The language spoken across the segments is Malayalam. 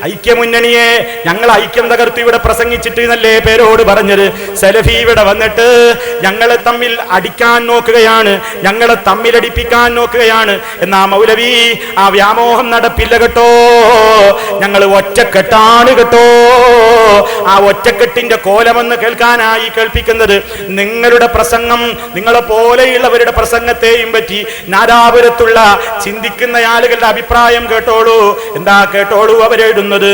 ഐക്യമുന്നണിയെ ഞങ്ങൾ ഐക്യം തകർത്തു ഇവിടെ പ്രസംഗിച്ചിട്ട് എന്നല്ലേ പേരോട് പറഞ്ഞത്. സലഫി ഇവിടെ വന്നിട്ട് ഞങ്ങളെ തമ്മിൽ അടിക്കാൻ നോക്കുകയാണ്, ഞങ്ങളെ തമ്മിലടിപ്പിക്കാൻ നോക്കുകയാണ്. എന്നാ മൗലവി ആ വ്യാമോഹം നടപ്പില്ല കേട്ടോ, ഞങ്ങൾ ഒറ്റക്കെട്ടാണ് കേട്ടോ. ആ ഒറ്റക്കെട്ടിന്റെ കോലമെന്ന് കേൾക്കാനായി കേൾപ്പിക്കുന്നത് നിങ്ങളുടെ പ്രസംഗം, നിങ്ങളെ പോലെയുള്ളവരുടെ പ്രസംഗത്തെയും പറ്റി നാദാപുരത്തുള്ള ചിന്തിക്കുന്ന ആളുകളുടെ അഭിപ്രായം കേട്ടോളൂ. എന്താ കേട്ടോളൂ അവരെഴുതുന്നത്?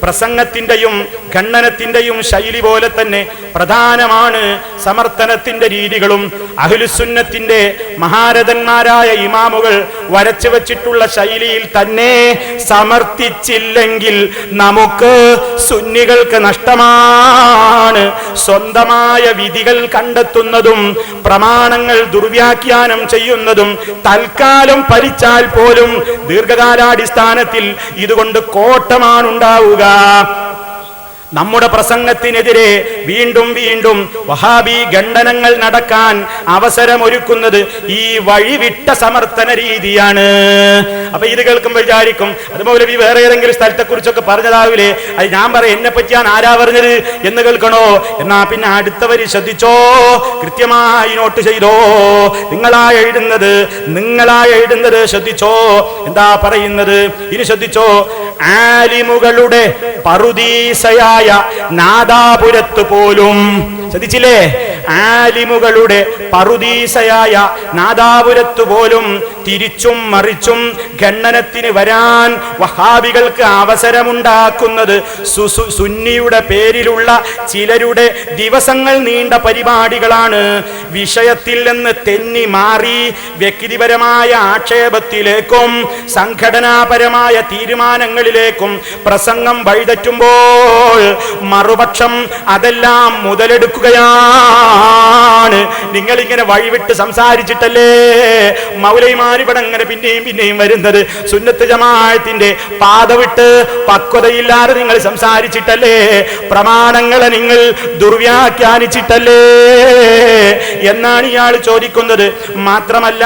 പ്രസംഗത്തിന്റെയും ഖണ്ഡനത്തിന്റെയും ശൈലി പോലെ തന്നെ പ്രധാനമാണ് സമർത്ഥനത്തിന്റെ രീതികളും. അഹ്ലുസുന്നത്തിന്റെ മഹാരഥന്മാരായ ഇമാമുകൾ വരച്ചു വച്ചിട്ടുള്ള ശൈലിയിൽ തന്നെ സമർത്ഥിച്ചില്ലെങ്കിൽ നമുക്ക് സുന്നികൾക്ക് നഷ്ടമാണ്. സ്വന്തമായ വിധികൾ കണ്ടെത്തുന്നതും പ്രമാണങ്ങൾ ദുർവ്യാഖ്യാനം ചെയ്യുന്നതും തൽക്കാലം ഫലിച്ചാൽ പോലും ദീർഘകാലാടിസ്ഥാനത്തിൽ ഇതുകൊണ്ട് കോട്ടമാണുണ്ടാവുക. നമ്മുടെ പ്രസംഗത്തിനെതിരെ വീണ്ടും വീണ്ടും വഹാബി ഖണ്ഡനങ്ങൾ നടക്കാൻ അവസരമൊരുക്കുന്നത് ഈ വഴിവിട്ട സമർത്ഥന രീതിയാണ്. അപ്പൊ ഇത് കേൾക്കുമ്പോൾ വിചാരിക്കും അത് മൗലവി വേറെ ഏതെങ്കിലും സ്ഥലത്തെ കുറിച്ചൊക്കെ പറഞ്ഞതാവില്ലേ, അത് ഞാൻ പറയാം എന്നെ പറ്റിയാണ് ആരാ പറഞ്ഞത് എന്ന് കേൾക്കണോ? എന്നാ പിന്നെ അടുത്തവര് ശ്രദ്ധിച്ചോ, കൃത്യമായി നോട്ട് ചെയ്തോ. നിങ്ങളായി എഴുതുന്നത് ശ്രദ്ധിച്ചോ. എന്താ പറയുന്നത് ഇനി ശ്രദ്ധിച്ചോ. ആലിമുകളുടെ പറുദീസയായ നാദാപുരത്ത് പോലും, ശ്രദ്ധിച്ചില്ലേ, ആലിമുകളുടെ പറുദീസയായ നാദാപുരത്ത് പോലും തിരിച്ചും മറിച്ചും ഖണ്ഡനത്തിന് വരാൻ വഹാബികൾക്ക് അവസരമുണ്ടാക്കുന്നത് സുന്നിയുടെ പേരിലുള്ള ചിലരുടെ ദിവസങ്ങൾ നീണ്ട പരിപാടികളാണ്. വിഷയത്തിൽ നിന്ന് തെന്നി മാറി വ്യക്തിപരമായ ആക്ഷേപത്തിലേക്കും സംഘടനാപരമായ തീരുമാനങ്ങളിലേക്കും പ്രസംഗം വഴിതെറ്റുമ്പോൾ മറുപക്ഷം അതെല്ലാം മുതലെടുക്കുകയാണ്. നിങ്ങളിങ്ങനെ വഴിവിട്ട് സംസാരിച്ചിട്ടല്ലേ മൗലൈമാരിവിടെ അങ്ങനെ പിന്നെയും വരുന്നത്. സുന്നത്ത് ജമാഅത്തിന്റെ പാത വിട്ട് പക്വതയില്ലാതെ നിങ്ങൾ സംസാരിച്ചിട്ടല്ലേ, പ്രമാണങ്ങളെ നിങ്ങൾ ദുർവ്യാഖ്യാനിച്ചിട്ടല്ലേ എന്നാണ് ഇയാൾ ചോദിക്കുന്നത്. മാത്രമല്ല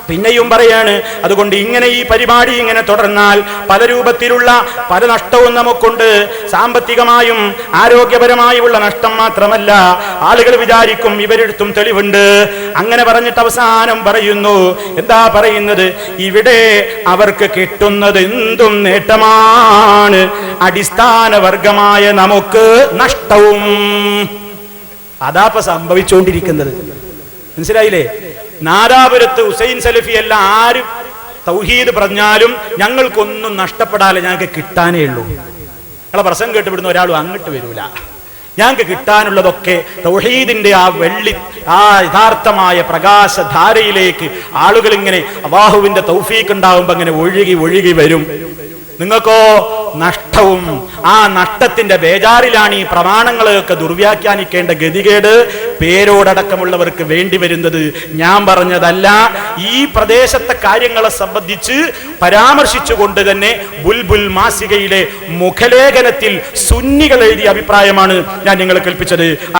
പിന്നെയും പറയാണ്, അതുകൊണ്ട് ഇങ്ങനെ ഈ പരിപാടി ഇങ്ങനെ തുടർന്നാൽ പല രൂപത്തിലുള്ള പല നഷ്ടവും നമുക്കുണ്ട്. സാമ്പത്തികമായും ആരോഗ്യപരമായുള്ള നഷ്ടം മാത്രമല്ല, ആളുകൾ വിചാരിക്കും ഇവരെടുത്തും തെളിവുണ്ട്. അങ്ങനെ പറഞ്ഞിട്ട് അവസാനം പറയുന്നു, എന്താ പറയുന്നത്? ഇവിടെ അവർക്ക് കിട്ടുന്നത് എന്തും നേട്ടമാണ്, അടിസ്ഥാന വർഗമായ നമുക്ക് നഷ്ടവും. അതാപ്പ സംഭവിച്ചുകൊണ്ടിരിക്കുന്നത്. മനസ്സിലായില്ലേ? നാദാപുരത്ത് ഹുസൈൻ സലഫി അല്ല ആരും തൗഹീദ് പറഞ്ഞാലും ഞങ്ങൾക്കൊന്നും നഷ്ടപ്പെടാതെ ഞങ്ങൾക്ക് കിട്ടാനേ ഉള്ളൂ. നിങ്ങളെ പ്രസംഗം കേട്ടുവിടുന്ന ഒരാളും അങ്ങോട്ട് വരൂല. ഞങ്ങൾക്ക് കിട്ടാനുള്ളതൊക്കെ തൗഹീദിന്റെ ആ വെള്ളി ആ യഥാർത്ഥമായ പ്രകാശധാരയിലേക്ക് ആളുകൾ ഇങ്ങനെ അല്ലാഹുവിന്റെ തൗഫീഖ് ഉണ്ടാവുമ്പോ അങ്ങനെ ഒഴുകി വരും. നിങ്ങൾക്കോ നഷ്ടവും. ആ നഷ്ടത്തിന്റെ ബേജാറിലാണ് ഈ പ്രമാണങ്ങളെയൊക്കെ ദുർവ്യാഖ്യാനിക്കേണ്ട ഗതികേട് പേരോടക്കമുള്ളവർക്ക് വേണ്ടി വരുന്നത്. ഞാൻ പറഞ്ഞതല്ല, ഈ പ്രദേശത്തെ കാര്യങ്ങളെ സംബന്ധിച്ച് പരാമർശിച്ചുകൊണ്ട് തന്നെ ബുൽബുൽ മാസികയിലെ മുഖലേഖനത്തിൽ സുന്നികൾ എഴുതിയ അഭിപ്രായമാണ് ഞാൻ നിങ്ങളെ കേൾപ്പിച്ചത്.